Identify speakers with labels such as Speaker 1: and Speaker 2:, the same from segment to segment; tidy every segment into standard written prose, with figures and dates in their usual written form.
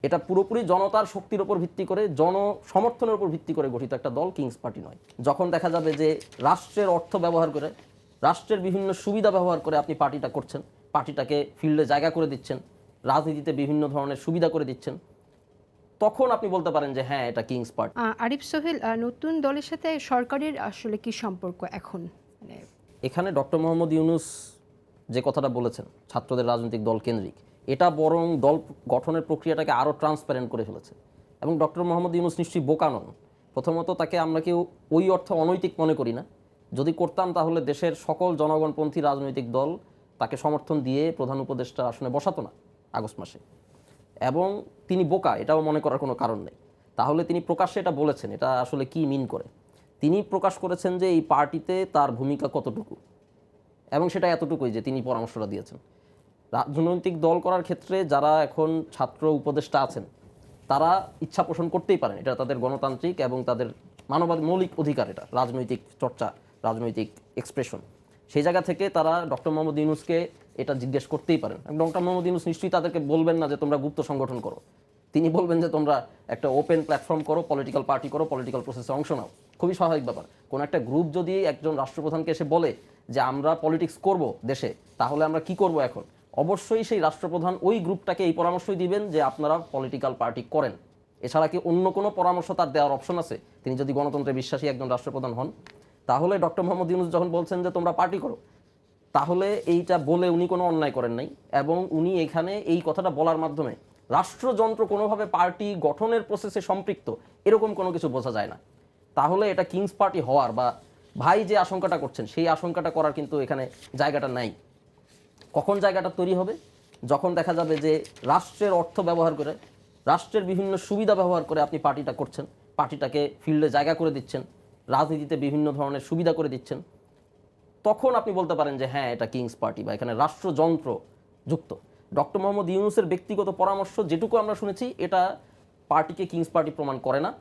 Speaker 1: এটা পুরোপুরি জনতার শক্তির উপর ভিত্তি করে, জনসমর্থনের উপর ভিত্তি করে গঠিত একটা দল কিংস পার্টি নয়। যখন দেখা যাবে যে রাষ্ট্রের অর্থ ব্যবহার করে, রাষ্ট্রের বিভিন্ন সুবিধা ব্যবহার করে আপনি পার্টিটা করছেন, পার্টিটাকে ফিল্ডে জায়গা করে দিচ্ছেন, রাজনীতিতে বিভিন্ন ধরনের সুবিধা করে দিচ্ছেন, তখন আপনি বলতে পারেন যে হ্যাঁ, এটা কিংস পার্টি।
Speaker 2: আরিফ সোহেল, নতুন দলের সাথে সরকারের আসলে কি সম্পর্ক এখন?
Speaker 1: এখানে ডক্টর মোহাম্মদ ইউনূস যে কথাটা বলেছেন ছাত্রদের রাজনৈতিক দল কেন্দ্রিক, এটা বরং দল গঠনের প্রক্রিয়াটাকে আরও ট্রান্সপারেন্ট করে ফেলেছে। এবং ডক্টর মোহাম্মদ ইউনূস নিশ্চয়ই বোকা নন। প্রথমত তাকে আমরা কেউ ওই অর্থে অনৈতিক মনে করি না। যদি করতাম তাহলে দেশের সকল জনগণপন্থী রাজনৈতিক দল তাকে সমর্থন দিয়ে প্রধান উপদেষ্টা আসনে বসাতো না আগস্ট মাসে। এবং তিনি বোকা, এটাও মনে করার কোনো কারণ নেই। তাহলে তিনি প্রকাশ্যে এটা বলেছেন, এটা আসলে কি মিন করে? তিনি প্রকাশ করেছেন যে এই পার্টিতে তার ভূমিকা কতটুকু, এবং সেটা এতটুকুই যে তিনি পরামর্শটা দিয়েছেন। রাজনৈতিক দল করার ক্ষেত্রে যারা এখন ছাত্র উপদেষ্টা আছেন তারা ইচ্ছা পোষণ করতেই পারেন, এটা তাদের গণতান্ত্রিক এবং তাদের মানবাধিকার মৌলিক অধিকার, এটা রাজনৈতিক চর্চা, রাজনৈতিক এক্সপ্রেশন। সেই জায়গা থেকে তারা ডক্টর মোহাম্মদ ইউনূসকে এটা জিজ্ঞেস করতেই পারেন। এবং ডক্টর মোহাম্মদ ইউনূস নিশ্চয়ই তাদেরকে বলবেন না যে তোমরা গুপ্ত সংগঠন করো, তিনি বলবেন যে তোমরা একটা ওপেন প্ল্যাটফর্ম করো, পলিটিক্যাল পার্টি করো, পলিটিক্যাল প্রসেসে অংশ নাও। খুবই স্বাভাবিক ব্যাপার। কোনো একটা গ্রুপ যদি একজন রাষ্ট্রপ্রধানকে এসে বলে যে আমরা পলিটিক্স করব দেশে, তাহলে আমরা কি করব এখন, অবশ্যই সেই রাষ্ট্রপ্রধান ওই গ্রুপটাকে এই পরামর্শই দিবেন যে আপনারা পলিটিক্যাল পার্টি করেন। এছাড়া কি অন্য কোনো পরামর্শ তার দেওয়ার অপশন আছে? তিনি যদি গণতন্ত্রে বিশ্বাসী একজন রাষ্ট্রপ্রধান হন। তাহলে ডক্টর মোহাম্মদ ইউনূস যখন বলছেন যে তোমরা পার্টি করো, তাহলে এইটা বলে উনি কোনো অন্যায় করেন নাই। এবং উনি এখানে এই কথাটা বলার মাধ্যমে রাষ্ট্রযন্ত্র কোনোভাবে পার্টি গঠনের প্রসেসে সম্পৃক্ত এরকম কোনো কিছু বোঝা যায় না। তাহলে এটা কিংস পার্টি হওয়ার বা ভাই যে আশঙ্কাটা করছেন সেই আশঙ্কাটা করার কিন্তু এখানে জায়গাটা নাই। কখন জায়গাটা তৈরি হবে? যখন দেখা যাবে যে রাষ্ট্রের অর্থ ব্যবহার করে, রাষ্ট্রের বিভিন্ন সুবিধা ব্যবহার করে আপনি পার্টিটা করছেন, পার্টিটাকে ফিল্ডে জায়গা করে দিচ্ছেন, রাজনীতিতে বিভিন্ন ধরনের সুবিধা করে দিচ্ছেন, তখন আপনি বলতে পারেন যে হ্যাঁ, এটা কিংস পার্টি বা এখানে রাষ্ট্রযন্ত্র যুক্ত। ডক্টর মোহাম্মদ ইউনূসের ব্যক্তিগত পরামর্শ যেটুকু আমরা শুনেছি, এটা পার্টিকে কিংস পার্টি প্রমাণ করে না।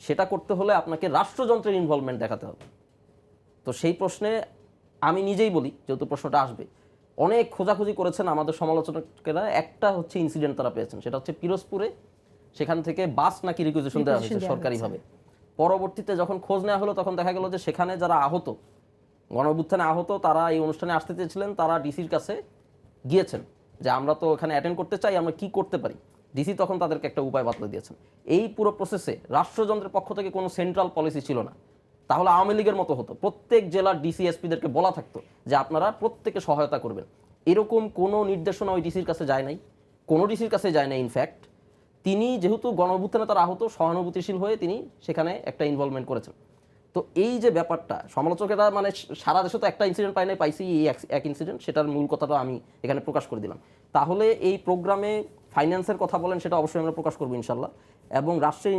Speaker 1: সেটা করতে হলে আপনাকে রাষ্ট্রযন্ত্রের ইনভলভমেন্ট দেখাতে হবে। তো সেই প্রশ্নে আমি নিজেই বলি, যেহেতু প্রশ্নটা আসবে, অনেক খোঁজাখুঁজি করেছেন আমাদের সমালোচকেরা। একটা হচ্ছে ইনসিডেন্ট তারা পেয়েছেন, সেটা হচ্ছে পিরোজপুরে। সেখান থেকে বাস নাকি রিকুইজিশন দেওয়া হয়েছে সরকারিভাবে। পরবর্তীতে যখন খোঁজ নেওয়া হলো তখন দেখা গেল যে সেখানে যারা আহত, গণঅভ্যুত্থানে আহত, তারা এই অনুষ্ঠানে আসতে চেয়েছিলেন, তারা ডিসির কাছে গিয়েছেন যে আমরা তো এখানে অ্যাটেন্ড করতে চাই, আমরা কি করতে পারি। ডিসি তখন তাদেরকে একটা উপায় বাতলে দিয়েছেন। এই পুরো প্রসেসে রাষ্ট্রযন্ত্রের পক্ষ থেকে কোনো সেন্ট্রাল পলিসি ছিল না। তাহলে আওয়ামী লীগের মতো হতো, প্রত্যেক জেলার ডিসি এসপিদেরকে বলা থাকতো যে আপনারা প্রত্যেকে সহায়তা করবেন। এরকম কোনো নির্দেশনা ওই ডিসির কাছে যায় নাই, কোনো ডিসির কাছে যায় নাই। ইনফ্যাক্ট তিনি যেহেতু গণঅভ্যুত্থানে তারা আহত, সহানুভূতিশীল হয়ে তিনি সেখানে একটা ইনভলভমেন্ট করেছেন। তো এই যে ব্যাপারটা, সমালোচকেরা মানে সারা দেশে তো একটা ইনসিডেন্ট পাই নাই, পাইছি এই এক ইনসিডেন্ট, সেটার মূল কথাটা আমি এখানে প্রকাশ করে দিলাম। তাহলে এই প্রোগ্রামে ফাইন্যান্সের কথা বলেন, সেটা অবশ্যই আমরা প্রকাশ করবো ইনশাল্লাহ। এবং রাষ্ট্রের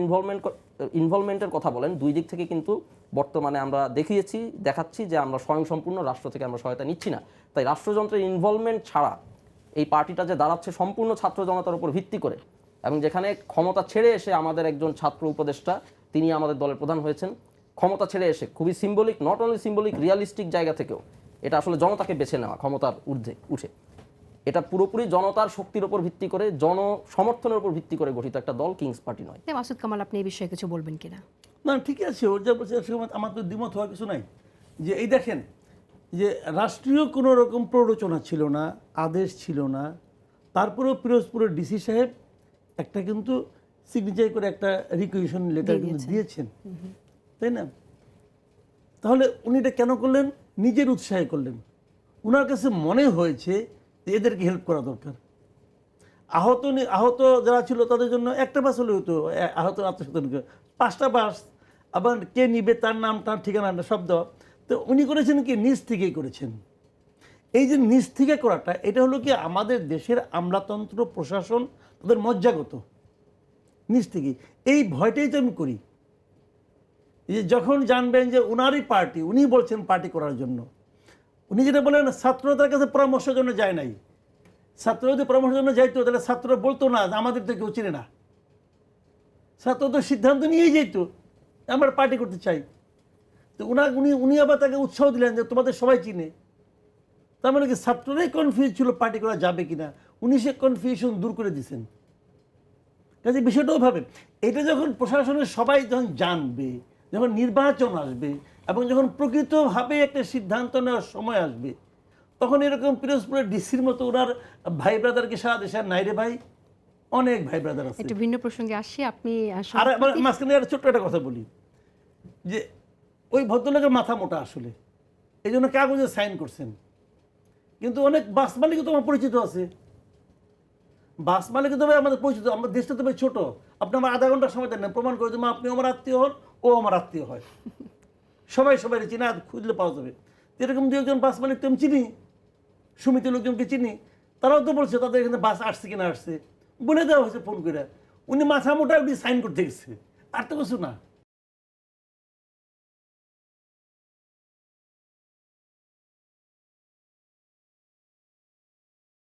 Speaker 1: ইনভলভমেন্টের কথা বলেন, দুই দিক থেকে কিন্তু বর্তমানে আমরা দেখাচ্ছি যে আমরা স্বয়ংসম্পূর্ণ, রাষ্ট্র থেকে আমরা সহায়তা নিচ্ছি না। তাই রাষ্ট্রযন্ত্রের ইনভলভমেন্ট ছাড়া এই পার্টিটা যে দাঁড়াচ্ছে সম্পূর্ণ ছাত্র জনতার উপর ভিত্তি করে, এবং যেখানে ক্ষমতা ছেড়ে এসে আমাদের একজন ছাত্র উপদেষ্টা তিনি আমাদের দলের প্রধান হয়েছেন, ক্ষমতা ছেড়ে এসে খুবই symbolic, not only symbolic, realistic জায়গা থেকেও এটা আসলে জনতাকে বেছে নেওয়া, ক্ষমতার ঊর্ধ্বে উঠে। এটা পুরোপুরি জনতার শক্তির উপর ভিত্তি করে, জনসমর্থনের উপর ভিত্তি করে গঠিত একটা দল কিংস পার্টি নয়।
Speaker 2: মাসুদ কামাল, আপনি এই বিষয়ে কিছু বলবেন কিনা?
Speaker 3: না, ঠিকই আছে, ওর যা বলছে আমার তো দ্বিমত হওয়ার কিছু নাই। যে এই দেখেন, যে রাষ্ট্রীয় কোনো রকম প্ররোচনা ছিল না, আদেশ ছিল না, তারপরেও পিরোজপুরের ডিসি সাহেব একটা কিন্তু সিগনেচার করে একটা রিকুইজিশন লেটার কিন্তু দিয়েছেন, তাই না? তাহলে উনি এটা কেন করলেন? নিজের উৎসাহে করলেন। ওনার কাছে মনে হয়েছে যে এদেরকে হেল্প করা দরকার। আহত যারা ছিল তাদের জন্য একটা বাস হলে হতো, আহত আত্মসচেতনকে 5টা বাস, আবার কে নিবে তার নাম, তার ঠিকানা সব দেওয়া। তো উনি করেছেন কি, নিজ থেকেই করেছেন। এই যে নিজ থেকে করাটা, এটা হলো কি আমাদের দেশের আমলাতন্ত্র, প্রশাসন তাদের মজ্জাগত, নিজ থেকেই। এই ভয়টাই তো আমি করি, যে যখন জানবেন যে উনারই পার্টি, উনি বলছেন পার্টি করার জন্য, উনি যেটা বলেন ছাত্রদের কাছে পরামর্শের জন্য যায় নাই। ছাত্র যদি পরামর্শের জন্য যাইতো তাহলে ছাত্ররা বলতো না যে আমাদের তো কেউ চিনে না, ছাত্র তো সিদ্ধান্ত নিয়েই যেত আমরা পার্টি করতে চাই। তো উনি আবার তাকে উৎসাহ দিলেন যে তোমাদের সবাই চিনে। তার মানে কি ছাত্ররাই কনফিউজ ছিল পার্টি করা যাবে কিনা, উনি সে কনফিউশন দূর করে দিয়েছেন। কাজে বিষয়টাও ভাবে এটা যখন প্রশাসনের সবাই যখন জানবে, যখন নির্বাচন আসবে এবং যখন প্রকৃতভাবে একটা সিদ্ধান্ত নেওয়ার সময় আসবে, তখন এরকম পিরোজপুরের ডিসির মতো ওনার ভাই ব্রাদারকে সারা দেশে আর নাই রে ভাই, অনেক ভাই ব্রাদার আছে।
Speaker 2: একটু ভিন্ন প্রসঙ্গে আসি, আপনি
Speaker 3: আর মাঝখানে একটা ছোট্ট একটা কথা বলি যে ওই ভদ্রলোকের মাথা মোটা আসলে, এই জন্য কাগজে সাইন করছেন, কিন্তু অনেক বাস মালিকও তো আমার পরিচিত আছে, বাস মালিকও তো ভাই আমাদের পরিচিত, আমার দেশটা তো ভাই ছোট, আপনি আমার আধা ঘন্টার সময় দেন না, প্রমাণ করে দেবো আপনি আমার আত্মীয় হন, ও আমার আত্মীয় হয়, সবাই সবাই চিনা, খুঁজলে পাওয়া যাবে। এরকম দু একজন বাস মালিক তো আমি চিনি, সমিতির লোকজনকে চিনি, তারাও তো বলছে তাদের এখানে বাস আসছে কিনা আসছে, বলে দেওয়া হয়েছে ফোন করে, উনি মাথা মোটা উনি সাইন করতে গেছে, আর তো কিছু না।